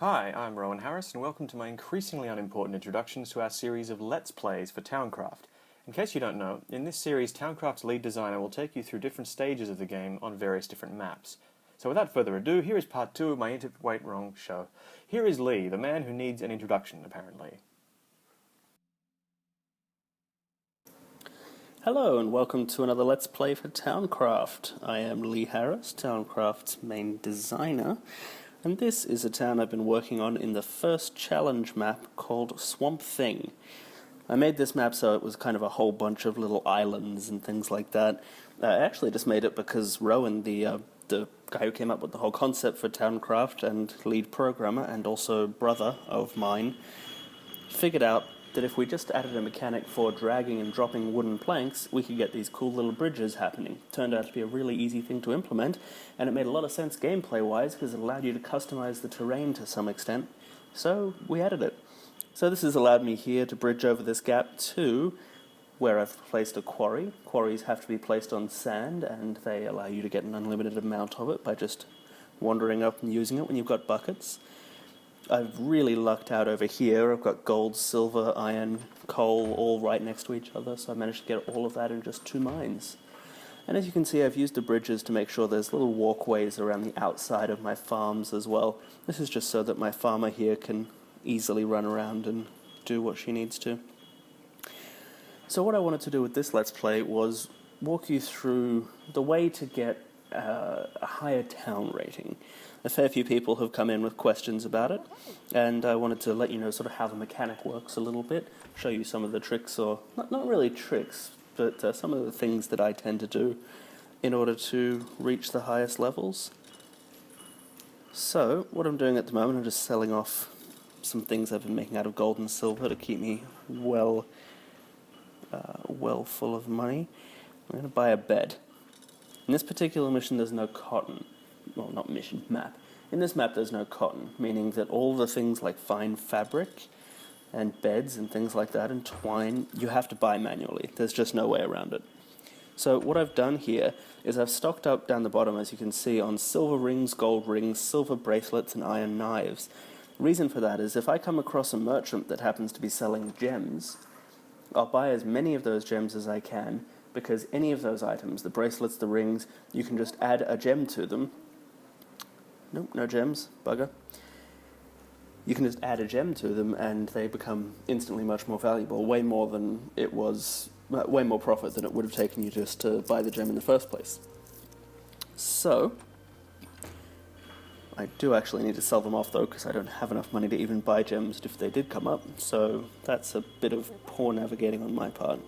Hi, I'm Rowan Harris, and welcome to my increasingly unimportant introductions to our series of Let's Plays for TownCraft. In case you don't know, in this series, TownCraft's lead designer will take you through different stages of the game on various different maps. So without further ado, here is part 2 of my wrong show. Here is Lee, the man who needs an introduction, apparently. Hello and welcome to another Let's Play for TownCraft. I am Lee Harris, TownCraft's main designer, and this is a town I've been working on in the first challenge map called Swamp Thing. I made this map so it was kind of a whole bunch of little islands and things like that. I actually just made it because Rowan, the guy who came up with the whole concept for TownCraft and lead programmer and also brother of mine, figured out that if we just added a mechanic for dragging and dropping wooden planks, we could get these cool little bridges happening. Turned out to be a really easy thing to implement, and it made a lot of sense gameplay-wise because it allowed you to customize the terrain to some extent, so we added it. So this has allowed me here to bridge over this gap to where I've placed a quarry. Quarries have to be placed on sand, and they allow you to get an unlimited amount of it by just wandering up and using it when you've got buckets. I've really lucked out over here. I've got gold, silver, iron, coal all right next to each other, so I managed to get all of that in just 2 mines. And as you can see, I've used the bridges to make sure there's little walkways around the outside of my farms as well. This is just so that my farmer here can easily run around and do what she needs to. So what I wanted to do with this Let's Play was walk you through the way to get a higher town rating. A fair few people have come in with questions about it, and I wanted to let you know sort of how the mechanic works a little bit, show you some of the tricks, or not really tricks, but some of the things that I tend to do in order to reach the highest levels. So, what I'm doing at the moment, I'm just selling off some things I've been making out of gold and silver to keep me well full of money. I'm going to buy a bed. In this particular mission, there's no cotton. Well, not mission, map. In this map, there's no cotton, meaning that all the things like fine fabric and beds and things like that and twine, you have to buy manually. There's just no way around it. So what I've done here is I've stocked up down the bottom, as you can see, on silver rings, gold rings, silver bracelets, and iron knives. The reason for that is if I come across a merchant that happens to be selling gems, I'll buy as many of those gems as I can, because any of those items, the bracelets, the rings, you can just add a gem to them. Nope, no gems, bugger. You can just add a gem to them and they become instantly much more valuable, way more profit than it would have taken you just to buy the gem in the first place. So, I do actually need to sell them off though, because I don't have enough money to even buy gems if they did come up, so that's a bit of poor navigating on my part.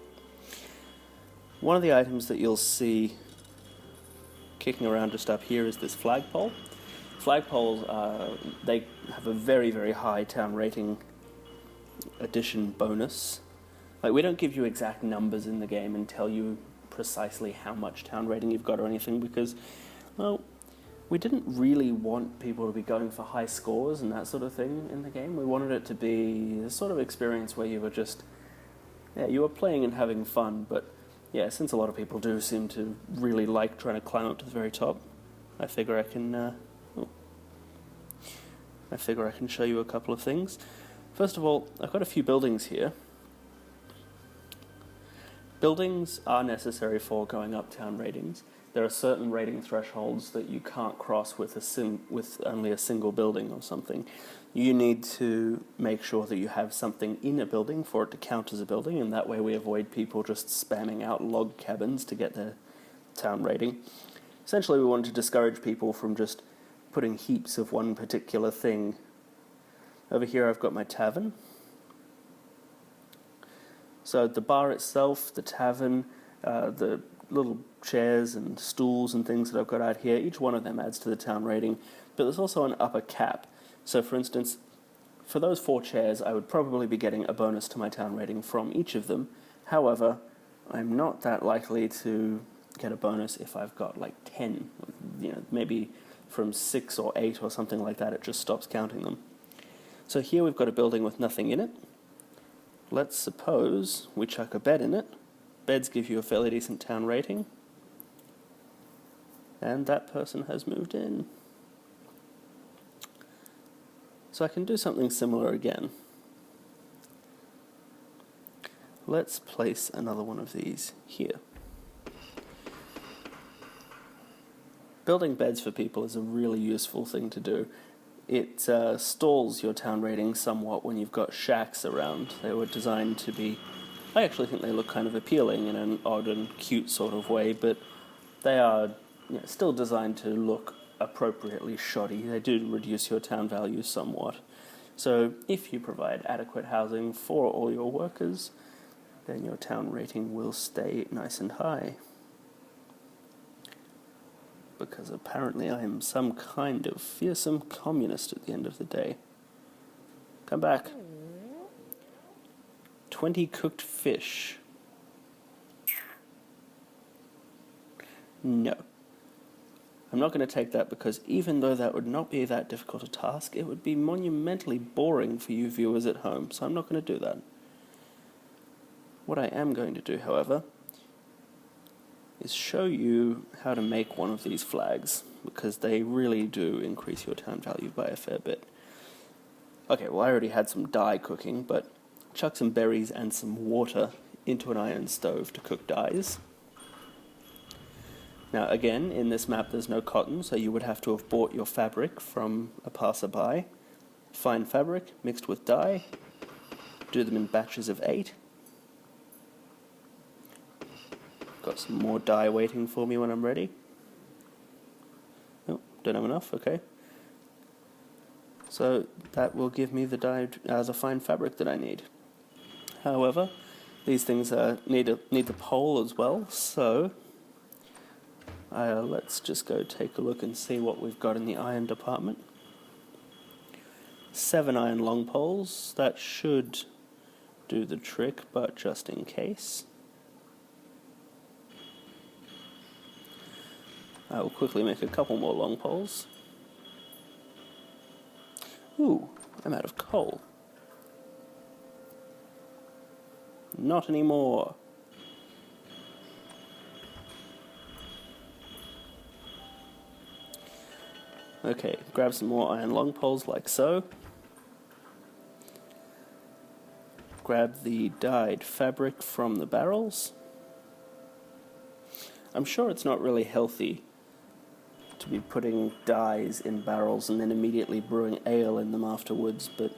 One of the items that you'll see kicking around just up here is this flagpole. Flagpoles, they have a very, very high town rating addition bonus. Like, we don't give you exact numbers in the game and tell you precisely how much town rating you've got or anything because, well, we didn't really want people to be going for high scores and that sort of thing in the game. We wanted it to be the sort of experience where you were just, you were playing and having fun, but yeah, since a lot of people do seem to really like trying to climb up to the very top, I figure I can show you a couple of things. First of all, I've got a few buildings here. Buildings are necessary for going up town ratings. There are certain rating thresholds that you can't cross with only a single building or something. You need to make sure that you have something in a building for it to count as a building, and that way we avoid people just spamming out log cabins to get their town rating. Essentially, we wanted to discourage people from just putting heaps of one particular thing. Over here I've got my tavern. So the bar itself, the tavern, the little chairs and stools and things that I've got out here, each one of them adds to the town rating, but there's also an upper cap. So for instance, for those 4 chairs, I would probably be getting a bonus to my town rating from each of them. However, I'm not that likely to get a bonus if I've got like 10, maybe from 6 or 8 or something like that, it just stops counting them. So here we've got a building with nothing in it. Let's suppose we chuck a bed in it. Beds give you a fairly decent town rating. And that person has moved in. So I can do something similar again. Let's place another one of these here. Building beds for people is a really useful thing to do. It stalls your town rating somewhat when you've got shacks around. They were designed to be... I actually think they look kind of appealing in an odd and cute sort of way, but they are still designed to look appropriately shoddy. They do reduce your town value somewhat. So if you provide adequate housing for all your workers, then your town rating will stay nice and high. Because apparently I am some kind of fearsome communist at the end of the day. Come back. 20 cooked fish. No. I'm not going to take that because even though that would not be that difficult a task, it would be monumentally boring for you viewers at home, so I'm not going to do that. What I am going to do, however, is show you how to make one of these flags, because they really do increase your town value by a fair bit. Okay, well I already had some dye cooking, but chuck some berries and some water into an iron stove to cook dyes. Now again, in this map there's no cotton, so you would have to have bought your fabric from a passerby. Fine fabric mixed with dye, do them in batches of 8. Got some more dye waiting for me when I'm ready. Oh, don't have enough, okay. So that will give me the dyed, the fine fabric that I need. However, these things need the pole as well, so let's just go take a look and see what we've got in the iron department. 7 iron long poles, that should do the trick, but just in case. I will quickly make a couple more long poles. Ooh, I'm out of coal. Not anymore. Okay, grab some more iron long poles like so. Grab the dyed fabric from the barrels. I'm sure it's not really healthy to be putting dyes in barrels and then immediately brewing ale in them afterwards, but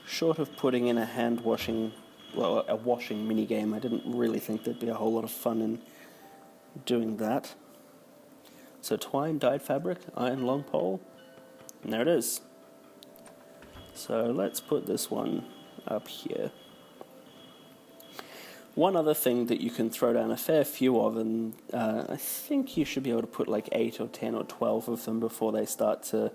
short of putting in a washing minigame, I didn't really think there'd be a whole lot of fun in doing that. So twine, dyed fabric, iron long pole, and there it is. So let's put this one up here. One other thing that you can throw down a fair few of, and I think you should be able to put like 8 or 10 or 12 of them before they start to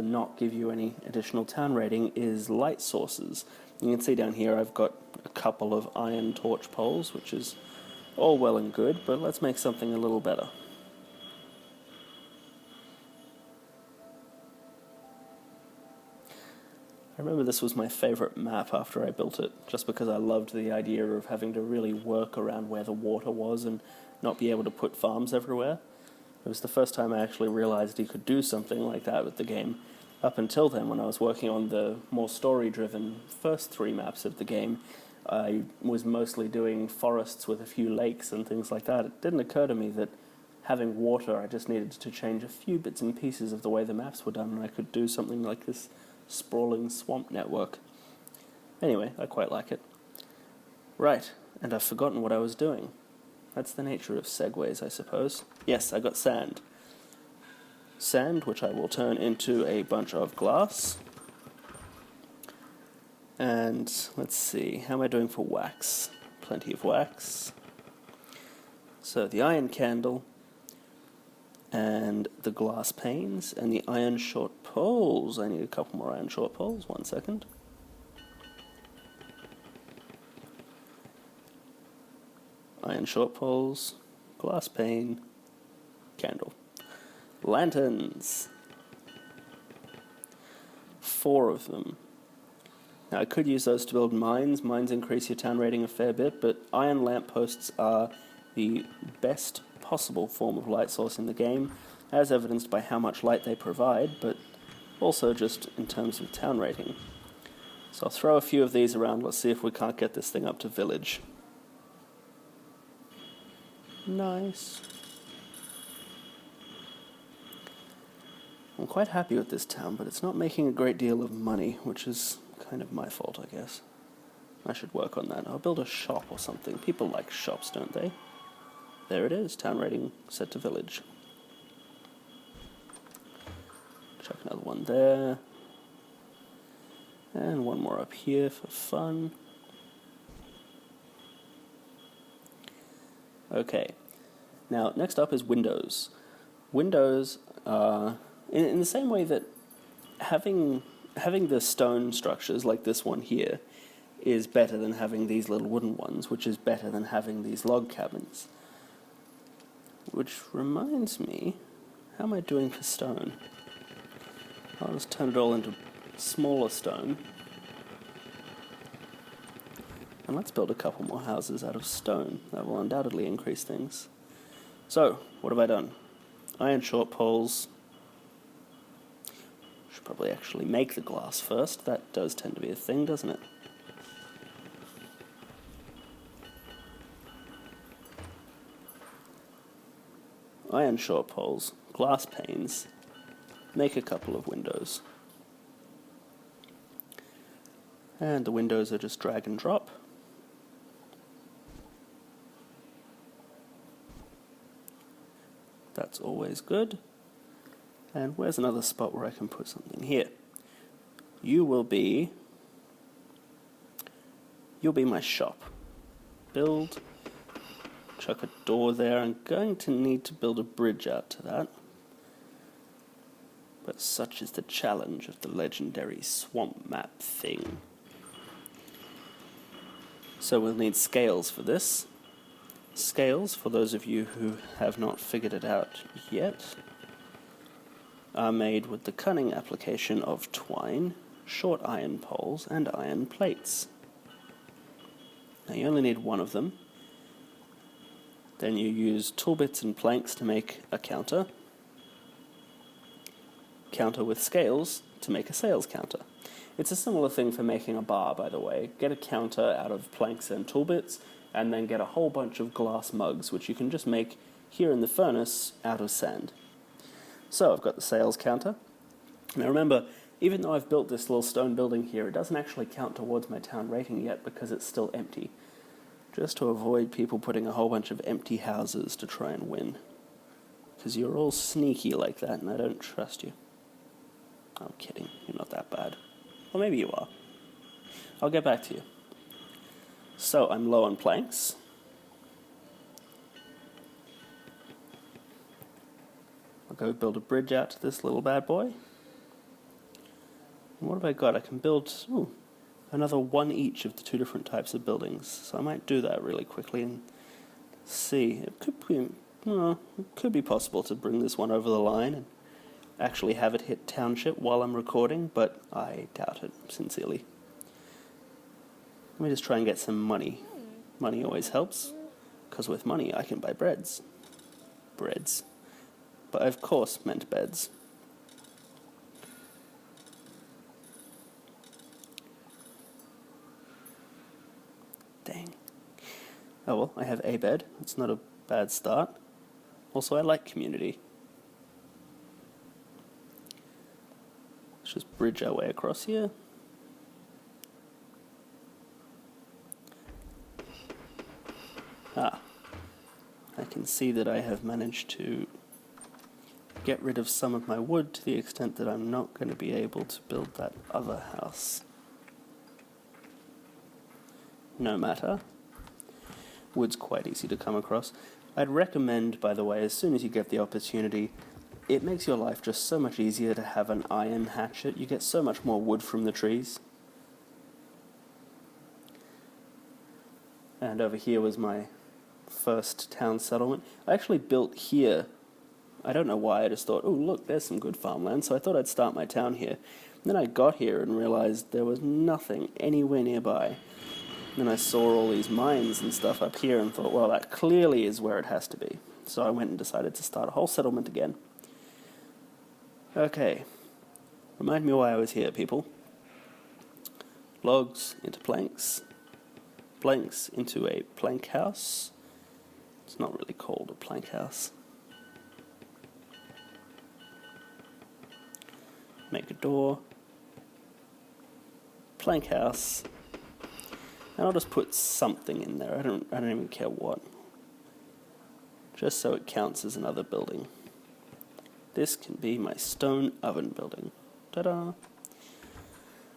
not give you any additional town rating, is light sources. You can see down here I've got a couple of iron torch poles, which is all well and good, but let's make something a little better. I remember this was my favourite map after I built it, just because I loved the idea of having to really work around where the water was and not be able to put farms everywhere. It was the first time I actually realised you could do something like that with the game. Up until then, when I was working on the more story-driven first 3 maps of the game, I was mostly doing forests with a few lakes and things like that. It didn't occur to me that having water, I just needed to change a few bits and pieces of the way the maps were done, and I could do something like this sprawling swamp network. Anyway, I quite like it. Right, and I've forgotten what I was doing. That's the nature of segues, I suppose. Yes, I got sand. Sand, which I will turn into a bunch of glass. And let's see, how am I doing for wax? Plenty of wax. So the iron candle, and the glass panes, and the iron short poles. I need a couple more iron short poles, 1 second. Iron short poles, glass pane, candle. Lanterns. 4 of them. Now I could use those to build mines. Mines increase your town rating a fair bit, but iron lampposts are the best possible form of light source in the game, as evidenced by how much light they provide, but also just in terms of town rating. So I'll throw a few of these around. Let's see if we can't get this thing up to village. Nice. I'm quite happy with this town, but it's not making a great deal of money, which is kind of my fault, I guess. I should work on that. I'll build a shop or something. People like shops, don't they? There it is, town rating set to village. Chuck another one there. And one more up here for fun. Okay, now next up is windows. Windows are, in the same way that having the stone structures like this one here is better than having these little wooden ones, which is better than having these log cabins. Which reminds me, how am I doing for stone? I'll just turn it all into smaller stone. And let's build a couple more houses out of stone. That will undoubtedly increase things. So, what have I done? Iron short poles. Should probably actually make the glass first. That does tend to be a thing, doesn't it? Iron short poles, glass panes, make a couple of windows. And the windows are just drag and drop. That's always good. And where's another spot where I can put something here? You'll be my shop. Build. Chuck a door there. I'm going to need to build a bridge out to that. But such is the challenge of the legendary swamp map thing. So we'll need scales for this. Scales, for those of you who have not figured it out yet, are made with the cunning application of twine, short iron poles, and iron plates. Now you only need one of them. Then you use tool bits and planks to make a counter. Counter with scales to make a sales counter. It's a similar thing for making a bar, by the way. Get a counter out of planks and tool bits, and then get a whole bunch of glass mugs, which you can just make here in the furnace out of sand. So I've got the sales counter. Now remember, even though I've built this little stone building here, it doesn't actually count towards my town rating yet because it's still empty. Just to avoid people putting a whole bunch of empty houses to try and win. Because you're all sneaky like that, and I don't trust you. I'm kidding, you're not that bad. Or maybe you are. I'll get back to you. So, I'm low on planks. I'll go build a bridge out to this little bad boy. And what have I got? I can build another one each of the two different types of buildings. So I might do that really quickly and see. It could be possible to bring this one over the line and actually have it hit township while I'm recording, but I doubt it, sincerely. Let me just try and get some money. Money always helps, because with money I can buy breads. Breads. But I of course meant beds. Dang. Oh well, I have a bed. It's not a bad start. Also, I like community. Let's just bridge our way across here. I can see that I have managed to get rid of some of my wood to the extent that I'm not going to be able to build that other house. No matter. Wood's quite easy to come across. I'd recommend, by the way, as soon as you get the opportunity, it makes your life just so much easier to have an iron hatchet. You get so much more wood from the trees. And over here was my first town settlement. I actually built here. I don't know why, I just thought, oh look, there's some good farmland, so I thought I'd start my town here. And then I got here and realized there was nothing anywhere nearby. Then I saw all these mines and stuff up here and thought, well, that clearly is where it has to be. So I went and decided to start a whole settlement again. Okay, Remind me why I was here, people. Logs into planks. Planks into a plank house. It's not really called a plank house. Make a door. Plank house. And I'll just put something in there. I don't even care what. Just so it counts as another building. This can be my stone oven building. Ta-da!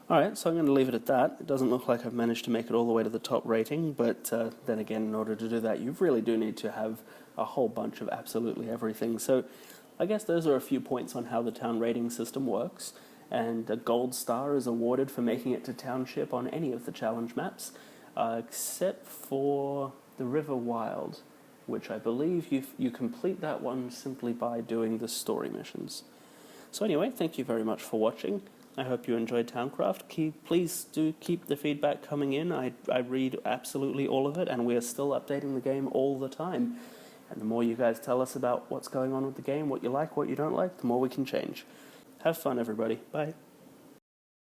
Alright, so I'm going to leave it at that. It doesn't look like I've managed to make it all the way to the top rating, but then again, in order to do that, you really do need to have a whole bunch of absolutely everything. So I guess those are a few points on how the town rating system works, and a gold star is awarded for making it to township on any of the challenge maps, except for the River Wild, which I believe you complete that one simply by doing the story missions. So anyway, thank you very much for watching. I hope you enjoyed TownCraft. Please do keep the feedback coming in. I read absolutely all of it, and we are still updating the game all the time. And the more you guys tell us about what's going on with the game, what you like, what you don't like, the more we can change. Have fun, everybody. Bye.